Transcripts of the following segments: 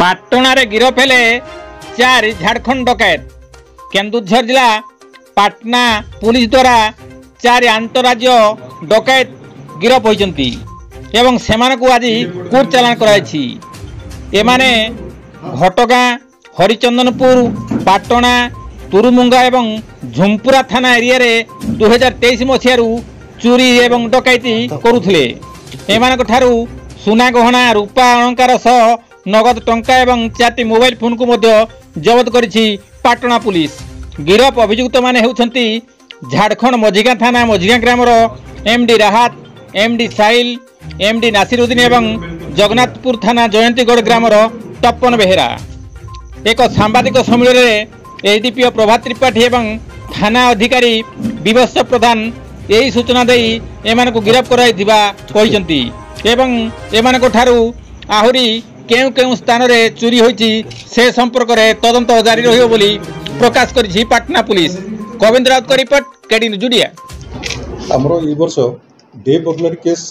ପାଟଣାରେ ଗିରଫ ହେଲେ 4 ଝାଡ଼ଖଣ୍ଡ ଡକାୟତ। କେନ୍ଦୁଝର ଜିଲ୍ଲା ପାଟନା ପୁଲିସ ଦ୍ୱାରା 4 ଆନ୍ତଃରାଜ୍ୟ ଡକାୟତ ଗିରଫ ହୋଇଛନ୍ତି ଏବଂ ସେମାନଙ୍କୁ ଆଜି କୋର୍ଟ ଚାଲାଣ କରାଯାଇଛି। ଏମାନେ ଘଟଗାଁ, ହରିଚନ୍ଦନପୁର, ପାଟଣା, ତୁରୁମୁଙ୍ଗା ଏବଂ ଝୁମ୍ପୁରା ଥାନା ଏରିଆରେ 2023 ମସିହାରୁ ଚୋରି ଏବଂ ଡକାୟତି କରୁଥିଲେ। ଏମାନଙ୍କଠାରୁ ସୁନା ଗହଣା, ରୂପା ଅଳଙ୍କାର ସହ ନଗଦ ଟଙ୍କା ଏବଂ 4ଟି ମୋବାଇଲ ଫୋନକୁ ମଧ୍ୟ ଜବତ କରିଛି ପାଟଣା ପୁଲିସ। ଗିରଫ ଅଭିଯୁକ୍ତମାନେ ହେଉଛନ୍ତି ଝାଡ଼ଖଣ୍ଡ ମଝିଗାଁ ଥାନା ମଝିଗାଁ ଗ୍ରାମର MD Rahat, MD Sahil, MD Nasiruddin ଏବଂ ଜଗନ୍ନାଥପୁର ଥାନା ଜୟନ୍ତୀଗଡ଼ ଗ୍ରାମର ତପନ ବେହେରା। ଏକ ସାମ୍ବାଦିକ ସମ୍ମିଳନୀରେ ଏସ୍ଡିପିଓ ପ୍ରଭାତ ତ୍ରିପାଠୀ ଏବଂ ଥାନା ଅଧିକାରୀ ବିବସ୍ୱ ପ୍ରଧାନ ଏହି ସୂଚନା ଦେଇ ଏମାନଙ୍କୁ ଗିରଫ କରାଯାଇଥିବା କହିଛନ୍ତି ଏବଂ ଏମାନଙ୍କଠାରୁ ଆହୁରି କେଉଁ କେଉଁ ସ୍ଥାନରେ ଚୋରି ହୋଇଛି ସେ ସମ୍ପର୍କରେ ତଦନ୍ତ ଜାରି ରହିବ ବୋଲି ପ୍ରକାଶ କରିଛି ପାଟନା ପୁଲିସ। ଗୋବିନ୍ଦ ରାଉତଙ୍କ ରିପୋର୍ଟ, କେଡି ନ୍ୟୁଜ୍ ଓଡ଼ିଆ। ଆମର এই ବର୍ଷ ଡେ ବର୍ଗଲାରୀ କେସ୍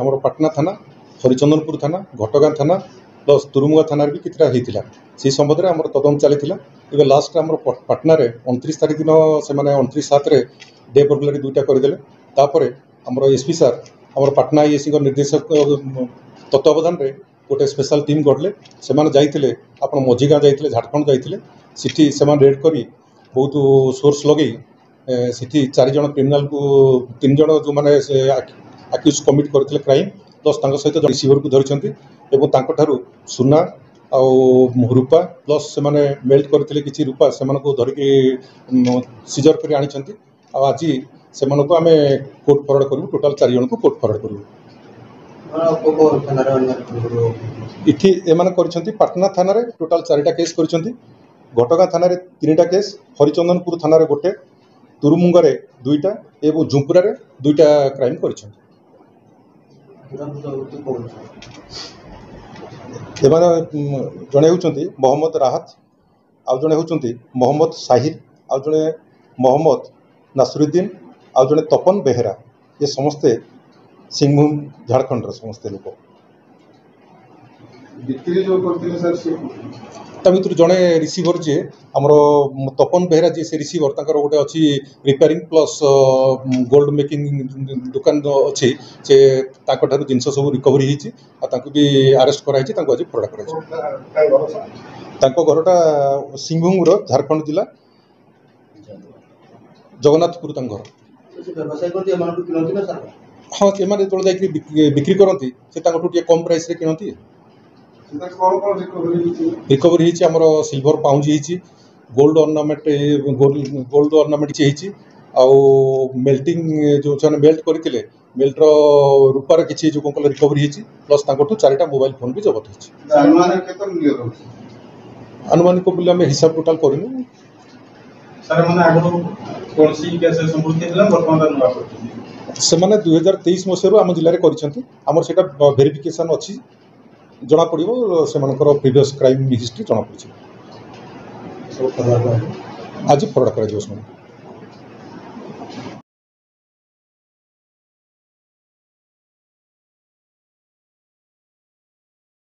ଆମର ପାଟନା ଥାନା, ହରିଚନ୍ଦନପୁର ଥାନା, ଘଟଗାଁ ଥାନା ପ୍ଲସ୍ ତୁରୁମୁଙ୍ଗା ଥାନାରେ ବି କେତେଟା ହେଇଥିଲା। ସେହି ସମ୍ବନ୍ଧରେ ଆମର ତଦନ୍ତ ଚାଲିଥିଲା। ଏବେ ଲାଷ୍ଟ ଆମର ପାଟନାରେ 29 ତାରିଖ ଦିନ ସେମାନେ 29/7 ଡେ ବର୍ଗଲାରୀ 2ଟା କରିଦେଲେ। ତାପରେ ଆମର ଏସ୍ପି ସାର୍ ଆମର ପାଟନା ଆଇଏସିଙ୍କ ନିର୍ଦ୍ଦେଶକ ତତ୍ତ୍ୱାବଧାନରେ ଗୋଟେ ସ୍ପେଶାଲ ଟିମ୍ ଗଢ଼ିଲେ। ସେମାନେ ଯାଇଥିଲେ, ଆପଣ ମଝିଗାଁ ଯାଇଥିଲେ, ଝାଡ଼ଖଣ୍ଡ ଯାଇଥିଲେ। ସେଠି ସେମାନେ ରେଡ୍ କରି ବହୁତ ସୋର୍ସ ଲଗେଇ ସେଠି 4 ଜଣ କ୍ରିମିନାଲକୁ 3 ଜଣ ଯେଉଁମାନେ ଆକ୍ୟୁଜ୍ କମିଟ୍ କରିଥିଲେ କ୍ରାଇମ୍, ପ୍ଲସ୍ ତାଙ୍କ ସହିତ ରିସିଭରକୁ ଧରିଛନ୍ତି ଏବଂ ତାଙ୍କଠାରୁ ସୁନା ଆଉ ରୂପା ପ୍ଲସ୍ ସେମାନେ ମେଲ୍ଟ କରିଥିଲେ କିଛି ରୂପା, ସେମାନଙ୍କୁ ଧରିକି ସିଜର କରି ଆଣିଛନ୍ତି। ଆଉ ଆଜି ସେମାନଙ୍କୁ ଆମେ କୋର୍ଟ ଫରୱାର୍ଡ କରିବୁ। ଟୋଟାଲ 4 ଜଣଙ୍କୁ କୋର୍ଟ ଫରୱାର୍ଡ କରିବୁ। ଏଠି ଏମାନେ କରିଛନ୍ତି ପାଟନା ଥାନାରେ ଟୋଟାଲ 4ଟା କେସ୍ କରିଛନ୍ତି, ଘଟଗାଁ ଥାନାରେ 3ଟା କେସ୍, ହରିଚନ୍ଦନପୁର ଥାନାରେ 1, ତୁରୁମୁଙ୍ଗାରେ 2ଟା ଏବଂ ଝୁମ୍ପୁରାରେ 2ଟା କ୍ରାଇମ୍ କରିଛନ୍ତି। ଏମାନେ ଜଣେ ହେଉଛନ୍ତି ମହମ୍ମଦ ରାହାତ, ଆଉ ଜଣେ ହେଉଛନ୍ତି ମହମ୍ମଦ ସାହିଲ, ଆଉ ଜଣେ ମହମ୍ମଦ ନାସିରୁଦ୍ଦିନ, ଆଉ ଜଣେ ତପନ ବେହେରା। ଏ ସମସ୍ତେ ସିଂଭୂମ ଝାଡ଼ଖଣ୍ଡର ସମସ୍ତେ ଲୋକ। ତା ଭିତରୁ ଜଣେ ରିସିଭର ଯିଏ ଆମର ତପନ ବେହେରା, ଯିଏ ସେ ରିସିଭର, ତାଙ୍କର ଗୋଟେ ଅଛି ରିପେୟାରିଂ ପ୍ଲସ୍ ଗୋଲ୍ଡ ମେକିଂ ଦୋକାନ ଅଛି। ସେ ତାଙ୍କଠାରୁ ଜିନିଷ ସବୁ ରିକଭରି ହେଇଛି ଆଉ ତାଙ୍କୁ ବି ଆରେଷ୍ଟ କରାହେଇଛି। ତାଙ୍କୁ ଆଜି ଫରୱାର୍ଡ କରାଯାଇଛି। ତାଙ୍କ ଘରଟା ସିଂଭୂମର ଝାଡ଼ଖଣ୍ଡ ଜିଲ୍ଲା ଜଗନ୍ନାଥପୁର ତାଙ୍କ ଘର। ହଁ, ସେମାନେ ଯେତେବେଳେ ଯାଇକି ବିକ୍ରି କରନ୍ତି ସେ ତାଙ୍କଠୁ ଟିକେ କମ୍ ପ୍ରାଇସ୍ରେ କିଣନ୍ତି। ରିକଭରି ହେଇଛି ଆମର ସିଲଭର ପାଉଁଜି ହେଇଛି, ଗୋଲ୍ଡ ଅର୍ଣ୍ଣାମେଣ୍ଟ କିଛି ହେଇଛି, ଆଉ ମେଲ୍ଟିଂ ଯେଉଁ ସେମାନେ ମେଲ୍ଟ କରିଥିଲେ ମେଲ୍ଟର ରୂପାର କିଛି ଯେଉଁ କ'ଣ କଲେ ରିକଭରି ହେଇଛି, ପ୍ଲସ୍ ତାଙ୍କଠୁ 4ଟା ମୋବାଇଲ ଫୋନ୍ ବି ଜବତ ହେଇଛି। ଆନୁମାନିକ ବୋଲି ଆମେ ହିସାବ ଟୋଟାଲ କରିନୁ। ସେମାନେ 2023 ମସିହାରୁ ଆମ ଜିଲ୍ଲାରେ କରିଛନ୍ତି। ଆମର ସେଇଟା ଭେରିଫିକେସନ୍ ଅଛି, ଜଣାପଡ଼ିବ ସେମାନଙ୍କର ପ୍ରିଭିୟସ୍ କ୍ରାଇମ୍ ହିଷ୍ଟ୍ରି ଜଣାପଡ଼ିଛି। ଆଜି ଫରୱାର୍ଡ କରାଯିବ ସେମାନେ।